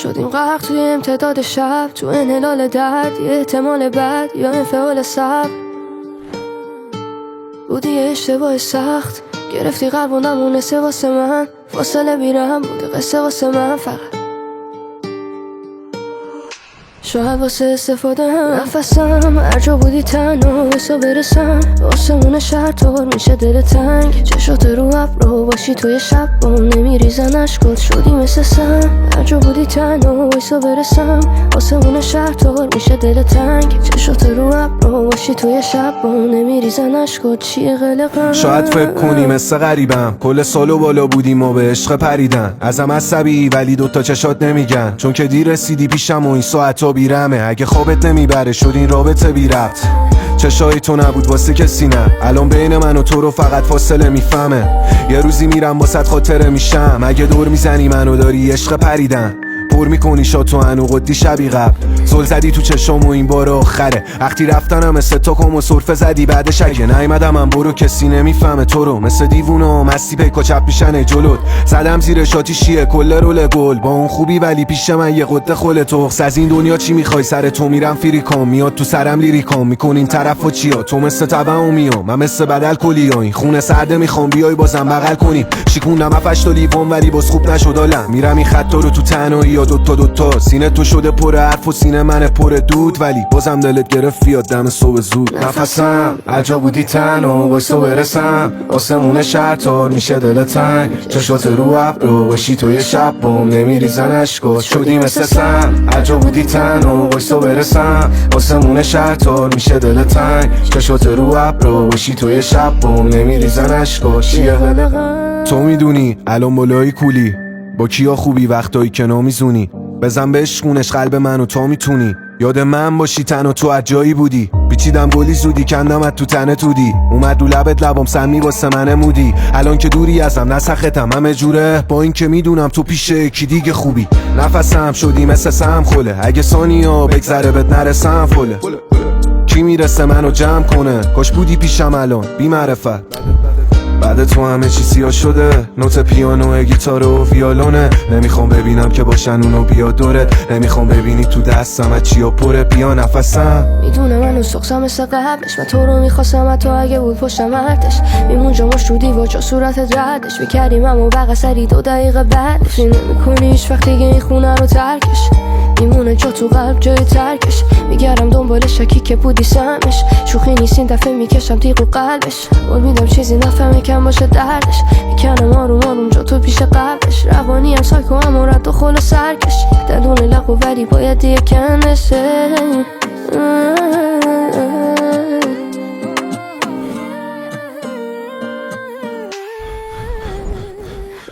شدیم غرق توی امتداد شب، تو انحلال درد، یه احتمال بد یا انفعال صبر. بودی یه اشتباه سخت، گرفتی قلب و نمونسه واسه من، فاصله بیرم بودی قصه واسه من فقط. شاید واسه استفاده هم نفسم، هر جا بودی تنها واسه برسم. آسمون شهر طور میشه دل تنگ، چشات رو ابرو باشی توی شب بام نمیریزن اشکات، شدی مثل سم. هر جا بودی تنها واسه برسم. آسمون شهر طور میشه دل تنگ، چشات رو ابرو باشی توی شب بام نمیریزن اشکات، چیه قلقم. شاید فکر کنی مثل غریبم، کل سالو بالا بودیم و به عشق پریدن. ازم عصبی ولی دوتا چشات نمیگن، چون که دیر رسیدی پیشم و این ساعتا بیرمه. اگه خوابت نمیبره شد این رابطه بی ربط، چشای تو نبود واسه کسی نه. الان بین من و تو رو فقط فاصله میفهمه. یه روزی میرم واسط خاطره میشم، اگه دور میزنی منو داری عشق پریدن. پر میکنی شاتو هنو قدی شبی قبل، زل زدی تو چشم و این بار آخره. وقتی رفتنم مثل تو کم و صرفه زدی بعدش اگه نیومدم من برو، کسی نمیفهمه تو رو. مثل دیوونا مستی پیکا چپ میشنه جلوت، زدم زیر شاتیشیه کل رول گل. با اون خوبی ولی پیش من یه قده خل توخس. از این دنیا چی میخوای سر تو میرم فریکام، میاد تو سرم لیریکام میکنین طرف و چیا. تو مثل تبع و میام من مثل بدل کلیا، این خونه سرده میخوام بیای بازم بغل کنیم. شیکوندم افش تو لیوان ولی باز خوب نشد آلم، میرم این خطا رو تو تنهایی یا دوتا. سینه تو شده پر حرف و سینه من پر دود، ولی بازم دلت گرفت بیاد دم صبح زود. نفسم عجا بودی تنها واسه برسم. آسمون شهر طور میشه دل تنگ، چشات رو ابرو باشی توی شب بام نمیریزن اشکات، شدی مثل سم. عجا بودی تنها واسه برسم. آسمون شهر طور میشه دل تنگ، چشات رو ابرو باشی توی شب بام نمیریزن اشکات، چیه قلقم. تو میدونی الان بالای کولی با کیا خوبی وقتایی که نمیزونی. بزن به عشقونش قلب منو تا میتونی، یاد من باشی تنها تو عجایی بودی. پیچیدم گلی زودی کندمت تو تنه تودی، اومد دو لبت لبام سمی واسه من مودی. الان که دوری ازم نسختم همه جوره، با این که میدونم تو پیش یکی دیگه خوبی. نفسم شدی مثل سم خله، اگه ثانیا بگذره بهت نرسم فله. کی میرسه منو جمع کنه، کاش بودی پیشم الان بی معرفت. بعد تو همه چی سیاه شده، نوت پیانو گیتار و ویالونه. نمیخوام ببینم که باشن اونو بیاد دورت، نمیخوام ببینی تو دستم از چیا پره. بیا نفسم میدونه منو سخصم مثل قبلش، من تو رو میخواستم تو اگه بود پشتم ارتش. میمون جاماش رو دیوار جا صورتت ردش، میکردیم همو بقیه سری 2 دقیقه بعدش. نمیکنی هیچ وقت دیگه این خونه رو ترکش، میمونه جا تو قلب جای ترکش. میگردم دنبال شکی که بودی سمش، شوخی نیست این دفعه میکشم تیغ و قلبش. قول میدم چیزی نفهمه کم باشه دردش، میکنم آروم جا تو پیش قبلش. روانی هم سایکو هم رد و خل و سرکش، دلون لقو ولی باید یه کنشه.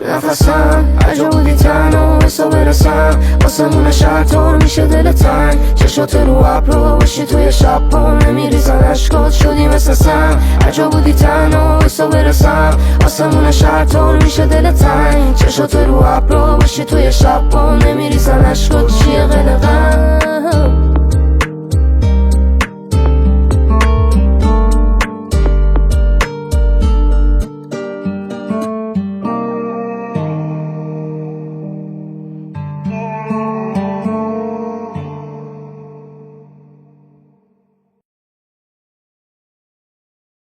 نفسم عجا بودی تنها واسه برسم. آسمون شهر طور میشه دل تنگ، چشات رو ابرو باشی توی شب بام نمیریزن اشکات، شدی مثل سم. عجا بودی تنها واسه برسم. آسمون شهر طور میشه دل تنگ، چشات رو ابرو باشی توی شب بام نمیریزن اشکات، چیه قلقم.